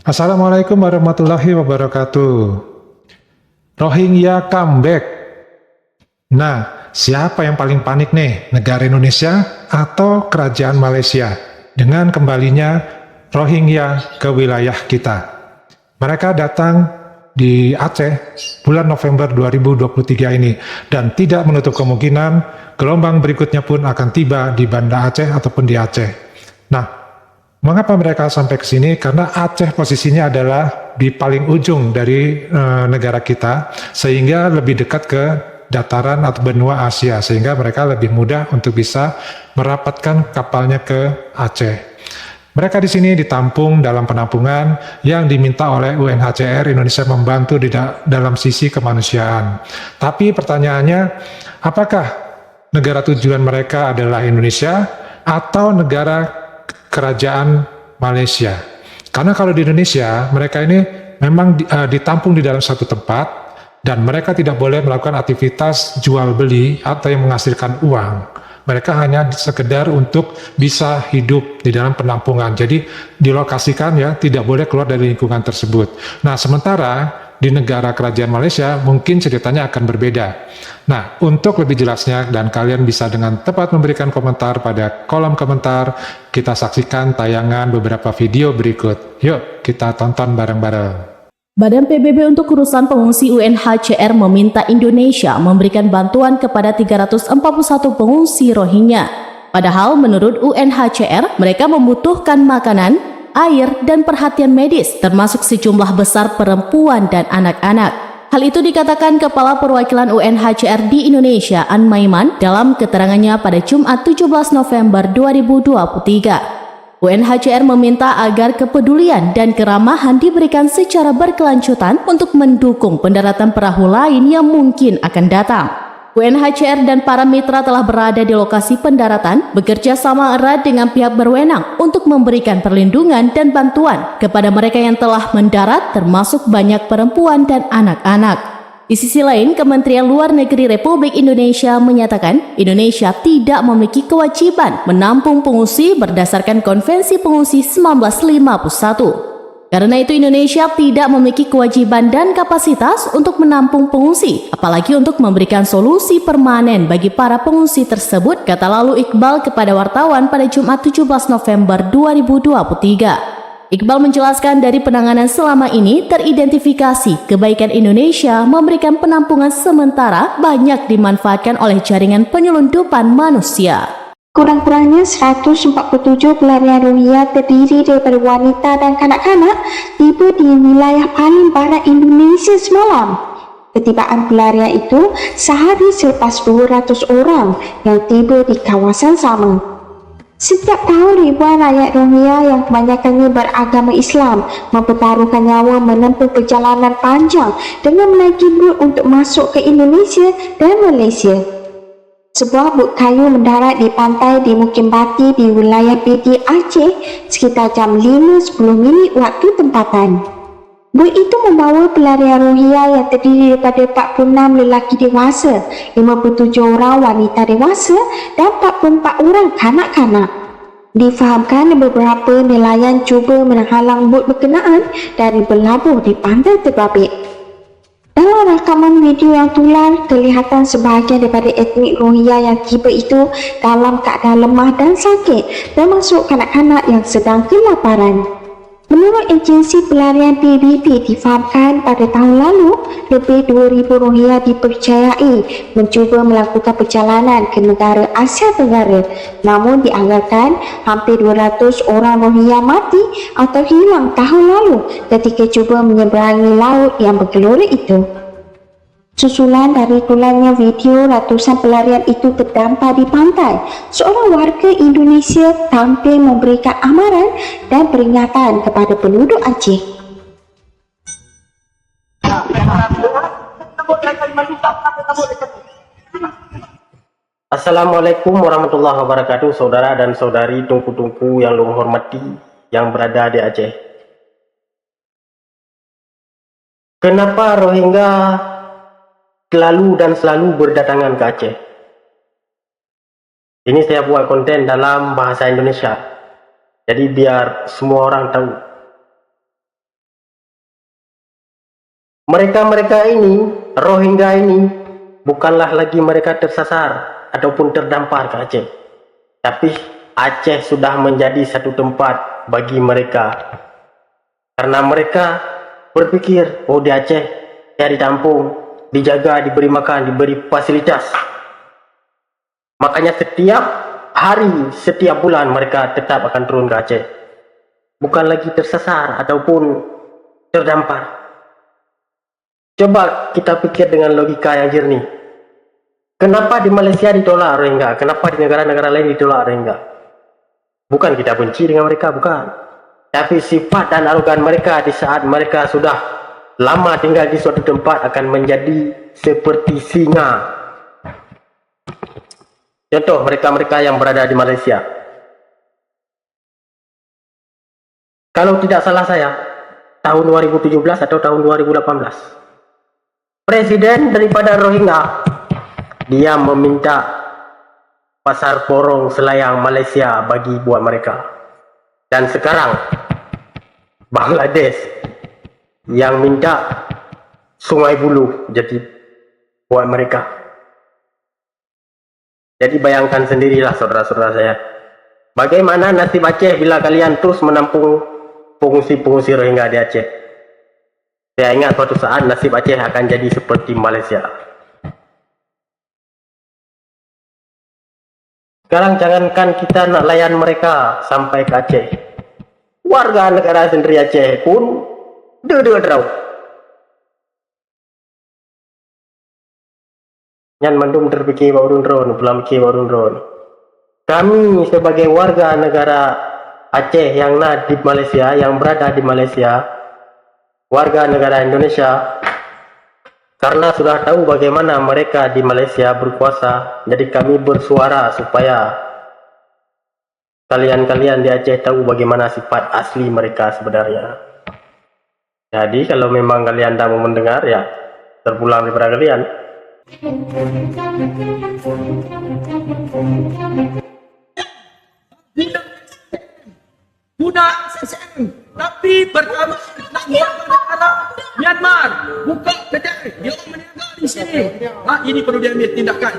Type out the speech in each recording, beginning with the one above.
Assalamualaikum warahmatullahi wabarakatuh. Rohingya comeback. Nah, siapa yang paling panik nih? Negara Indonesia atau kerajaan Malaysia? Dengan kembalinya Rohingya ke wilayah kita. Mereka datang di Aceh bulan November 2023 ini dan tidak menutup kemungkinan gelombang berikutnya pun akan tiba di Banda Aceh ataupun di Aceh. Nah, mengapa mereka sampai ke sini? Karena Aceh posisinya adalah di paling ujung dari negara kita, sehingga lebih dekat ke dataran atau benua Asia, sehingga mereka lebih mudah untuk bisa merapatkan kapalnya ke Aceh. Mereka di sini ditampung dalam penampungan yang diminta oleh UNHCR Indonesia membantu dalam sisi kemanusiaan. Tapi pertanyaannya, apakah negara tujuan mereka adalah Indonesia atau negara kerajaan Malaysia? Karena kalau di Indonesia, mereka ini memang ditampung di dalam satu tempat dan mereka tidak boleh melakukan aktivitas jual beli atau yang menghasilkan uang. Mereka hanya sekedar untuk bisa hidup di dalam penampungan. Jadi dilokasikan ya, tidak boleh keluar dari lingkungan tersebut. Nah, sementara di negara kerajaan Malaysia mungkin ceritanya akan berbeda. Nah, untuk lebih jelasnya dan kalian bisa dengan tepat memberikan komentar pada kolom komentar, kita saksikan tayangan beberapa video berikut. Yuk, kita tonton bareng-bareng. Badan PBB untuk Urusan Pengungsi UNHCR meminta Indonesia memberikan bantuan kepada 341 pengungsi Rohingya. Padahal menurut UNHCR, mereka membutuhkan makanan, air, dan perhatian medis, termasuk sejumlah besar perempuan dan anak-anak. Hal itu dikatakan Kepala Perwakilan UNHCR di Indonesia, An Maiman, dalam keterangannya pada Jumat 17 November 2023. UNHCR meminta agar kepedulian dan keramahan diberikan secara berkelanjutan untuk mendukung pendaratan perahu lain yang mungkin akan datang. UNHCR dan para mitra telah berada di lokasi pendaratan, bekerja sama erat dengan pihak berwenang untuk memberikan perlindungan dan bantuan kepada mereka yang telah mendarat, termasuk banyak perempuan dan anak-anak. Di sisi lain, Kementerian Luar Negeri Republik Indonesia menyatakan Indonesia tidak memiliki kewajiban menampung pengungsi berdasarkan Konvensi Pengungsi 1951. Karena itu Indonesia tidak memiliki kewajiban dan kapasitas untuk menampung pengungsi, apalagi untuk memberikan solusi permanen bagi para pengungsi tersebut, kata lalu Iqbal kepada wartawan pada Jumat 17 November 2023. Iqbal menjelaskan dari penanganan selama ini teridentifikasi kebaikan Indonesia memberikan penampungan sementara banyak dimanfaatkan oleh jaringan penyelundupan manusia. Kurang-kurangnya 147 pelarian Rohingya terdiri daripada wanita dan kanak-kanak tiba di wilayah paling barat Indonesia semalam. Ketibaan pelarian itu sehari selepas 200 orang yang tiba di kawasan sama. Setiap tahun ribuan rakyat Rohingya yang kebanyakannya beragama Islam mempertaruhkan nyawa menempuh perjalanan panjang dengan menaiki bot untuk masuk ke Indonesia dan Malaysia. Sebuah bot kayu mendarat di pantai di Mukim Bati di wilayah Piti Aceh sekitar jam 5.10 waktu tempatan. Bot itu membawa pelarian Rohingya yang terdiri daripada 46 lelaki dewasa, 57 orang wanita dewasa dan 44 orang kanak-kanak. Difahamkan beberapa nelayan cuba menghalang bot berkenaan dari berlabuh di pantai terbabit. Dalam rakaman video yang tular, kelihatan sebahagian daripada etnik Rohingya yang tiba itu dalam keadaan lemah dan sakit, termasuk kanak-kanak yang sedang kelaparan. Menurut agensi pelarian PBB difahamkan pada tahun lalu, lebih 2,000 Rohingya dipercayai mencuba melakukan perjalanan ke negara Asia Tenggara. Namun dianggarkan hampir 200 orang Rohingya mati atau hilang tahun lalu ketika cuba menyeberangi laut yang bergelora itu. Susulan dari tularnya video ratusan pelarian itu terdampar di pantai, seorang warga Indonesia tampil memberikan amaran dan peringatan kepada penduduk Aceh. Assalamualaikum warahmatullahi wabarakatuh, saudara dan saudari tungku-tungku yang luhur hormati yang berada di Aceh. Kenapa Rohingya selalu berdatangan ke Aceh? Ini saya buat konten dalam bahasa Indonesia, jadi biar semua orang tahu. mereka-mereka ini, Rohingya ini, bukanlah lagi mereka tersasar ataupun terdampar ke Aceh. Tapi Aceh sudah menjadi satu tempat bagi mereka. Karena mereka berpikir, oh di Aceh, saya ditampung, dijaga, diberi makan, diberi fasilitas. Makanya setiap hari, setiap bulan mereka tetap akan turun ke Aceh. Bukan lagi tersasar ataupun terdampar. Coba kita pikir dengan logika yang jernih. Kenapa di Malaysia ditolak Rohingya? Kenapa di negara-negara lain ditolak Rohingya? Bukan kita benci dengan mereka, bukan. Tapi sifat dan arogan mereka di saat mereka sudah lama tinggal di suatu tempat akan menjadi seperti singa. Contoh mereka-mereka yang berada di Malaysia. Kalau tidak salah saya, tahun 2017 atau tahun 2018. Presiden daripada Rohingya, dia meminta pasar porong selayang Malaysia bagi buat mereka. Dan sekarang Bangladesh yang minta Sungai Buloh jadi buat mereka. Jadi bayangkan sendirilah saudara-saudara saya, bagaimana nasib Aceh bila kalian terus menampung pengungsi-pengungsi Rohingya di Aceh. Saya ingat suatu saat nasib Aceh akan jadi seperti Malaysia. Sekarang jangankan kita nak layan mereka sampai ke Aceh, warga negara sendiri Aceh pun derau. Yang mandum terpikir baurun ron, pulang pikir baurun ron. Kami sebagai warga negara Aceh yang di Malaysia, yang berada di Malaysia, warga negara Indonesia, karena sudah tahu bagaimana mereka di Malaysia berkuasa, jadi kami bersuara supaya kalian-kalian di Aceh tahu bagaimana sifat asli mereka sebenarnya. Jadi kalau memang kalian tak mau mendengar, ya terpulang daripada kalian. Budak SSM, tapi pertama nak buat negara Myanmar buka kedai, dia orang berniaga di sini. Ini perlu diambil tindakan.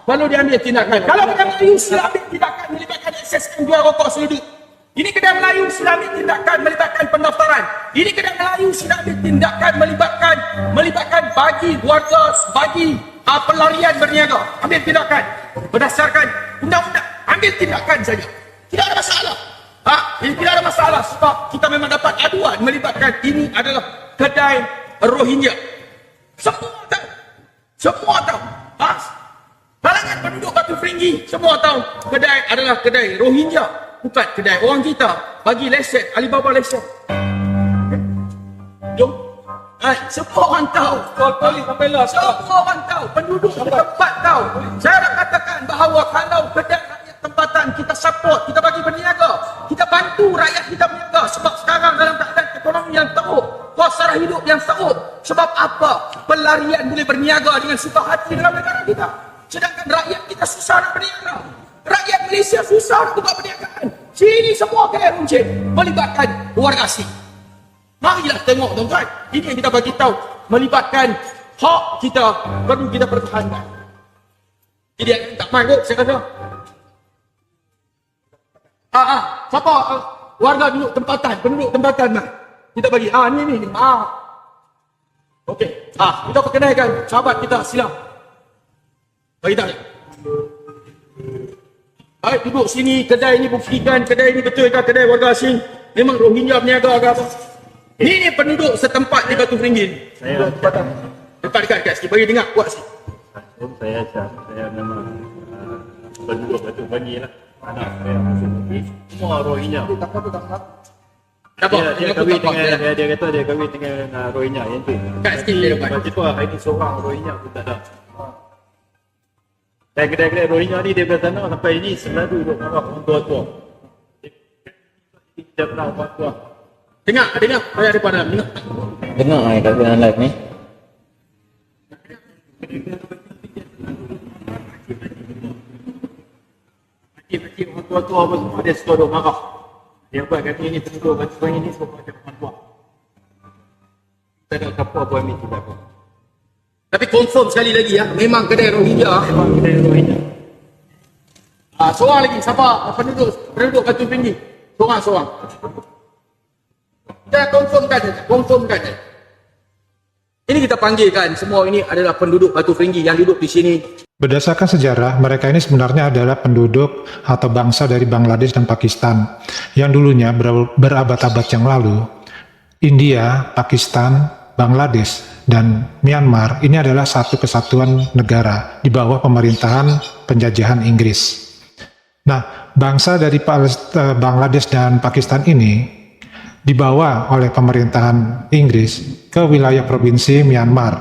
Perlu diambil tindakan. Kalau kedai Melayu sila ambil tindakan melibatkan SSM jual rokok seluduk. Ini kedai Melayu sila ambil tindakan melibatkan pendaftaran. Ini kedai Melayu sila ambil tindakan melibatkan bagi warga, bagi pelarian berniaga. Ambil tindakan berdasarkan undang-undang. Ambil tindakan saja. Tidak ada masalah. Ini tidak ada masalah sebab kita memang dapat aduan melibatkan ini adalah kedai Rohingya. Semua tahu. Kalangan penduduk Batu Feringgi semua tahu kedai adalah kedai Rohingya, bukan kedai orang kita. Bagi lesen, Alibaba lesen. Jom. Semua orang tahu. Semua orang tahu. Penduduk tempat tahu. Saya nak katakan bahawa kalau kedai rakyat tempatan kita support, kita bagi berniaga, kita bantu rakyat kita berniaga sebab sekarang dalam keadaan ekonomi yang teruk, kos sara hidup yang teruk. Sebab apa? Pelarian boleh berniaga dengan suka hati dalam negara kita. Sedangkan rakyat kita susah nak berniaga. Rakyat Malaysia susah nak buka perniagaan. Sini semua kaya runcit melibatkan warga asing. Marilah tengok tuan-tuan. Ini yang kita bagi tahu, melibatkan hak kita perlu kita pertahankan. Jadi tak main kot saya kata. Siapa warga penduduk tempatan nah. Kita bagi ni. Okey. Kita perkenalkan sahabat kita, silam. Bagi tahu. Baik, duduk sini, kedai ni buktikan kedai ni betul ke kedai warga asing? Memang Rohingya berniaga ke apa? Ini penduduk setempat di Batu Feringgi. Saya dekat sikit, bagi dengar kuat sikit. Saya memang penduduk Batu Feringgi lah. Anak saya masuk negeri, semua Rohingya. Dia kahwin dengan dia kata dia kahwin dengan Rohingya yang tu. Dekat sikit dia dapat. Macam tu hari ni seorang Rohingya pun tak ada. Dan kedai-kedai Rohingya ni dia sana sampai ini selalu duduk marah orang tua-tua. Dia pernah orang tua. Dengar, saya ada pada dengar. Dengar kat dalam live ni. Kecil-kecil orang tua-tua apa semua dia suka duduk marah. Dia buat kata ini penduduk Batu Feringgi ni semua macam orang tua. cakap kapal Abu Amin tidak apa. Tapi confirm sekali lagi ya, memang kedai Rohingya. Memang kedai Rohingya. Seorang lagi, siapa penduduk Batu Tinggi? Seorang. Kita confirmkan. Ini kita panggilkan, semua ini adalah penduduk Batu Tinggi yang duduk di sini. Berdasarkan sejarah, mereka ini sebenarnya adalah penduduk atau bangsa dari Bangladesh dan Pakistan yang dulunya berabad-abad yang lalu, India, Pakistan, Bangladesh, dan Myanmar ini adalah satu kesatuan negara di bawah pemerintahan penjajahan Inggris. Nah, bangsa dari Bangladesh dan Pakistan ini dibawa oleh pemerintahan Inggris ke wilayah provinsi Myanmar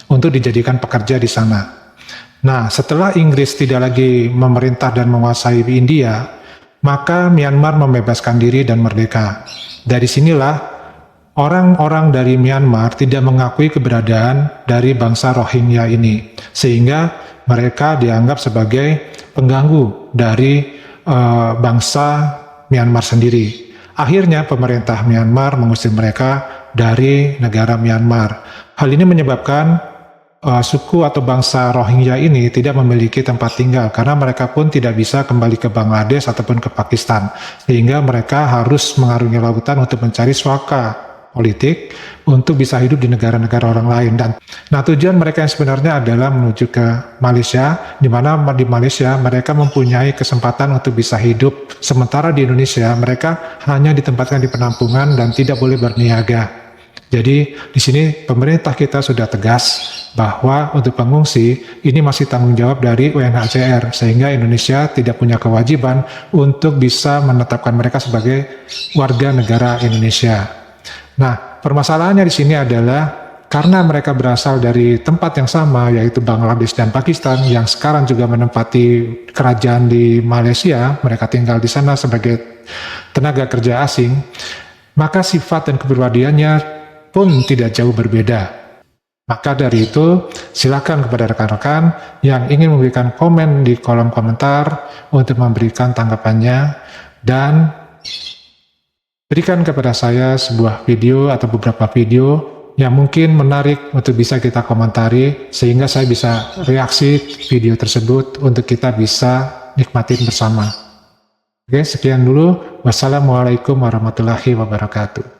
untuk dijadikan pekerja di sana. Nah, setelah Inggris tidak lagi memerintah dan menguasai India, maka Myanmar membebaskan diri dan merdeka. Dari sinilah orang-orang dari Myanmar tidak mengakui keberadaan dari bangsa Rohingya ini, sehingga mereka dianggap sebagai pengganggu dari bangsa Myanmar sendiri. Akhirnya pemerintah Myanmar mengusir mereka dari negara Myanmar. Hal ini menyebabkan suku atau bangsa Rohingya ini tidak memiliki tempat tinggal karena mereka pun tidak bisa kembali ke Bangladesh ataupun ke Pakistan, sehingga mereka harus mengarungi lautan untuk mencari suaka politik untuk bisa hidup di negara-negara orang lain. Dan tujuan mereka yang sebenarnya adalah menuju ke Malaysia, di mana di Malaysia mereka mempunyai kesempatan untuk bisa hidup, sementara di Indonesia mereka hanya ditempatkan di penampungan dan tidak boleh berniaga. Jadi di sini pemerintah kita sudah tegas bahwa untuk pengungsi ini masih tanggung jawab dari UNHCR, sehingga Indonesia tidak punya kewajiban untuk bisa menetapkan mereka sebagai warga negara Indonesia. Nah, permasalahannya di sini adalah karena mereka berasal dari tempat yang sama, yaitu Bangladesh dan Pakistan, yang sekarang juga menempati kerajaan di Malaysia, mereka tinggal di sana sebagai tenaga kerja asing, maka sifat dan kepribadiannya pun tidak jauh berbeda. Maka dari itu, silakan kepada rekan-rekan yang ingin memberikan komen di kolom komentar untuk memberikan tanggapannya, dan berikan kepada saya sebuah video atau beberapa video yang mungkin menarik untuk bisa kita komentari, sehingga saya bisa reaksi video tersebut untuk kita bisa nikmatin bersama. Oke, sekian dulu. Wassalamualaikum warahmatullahi wabarakatuh.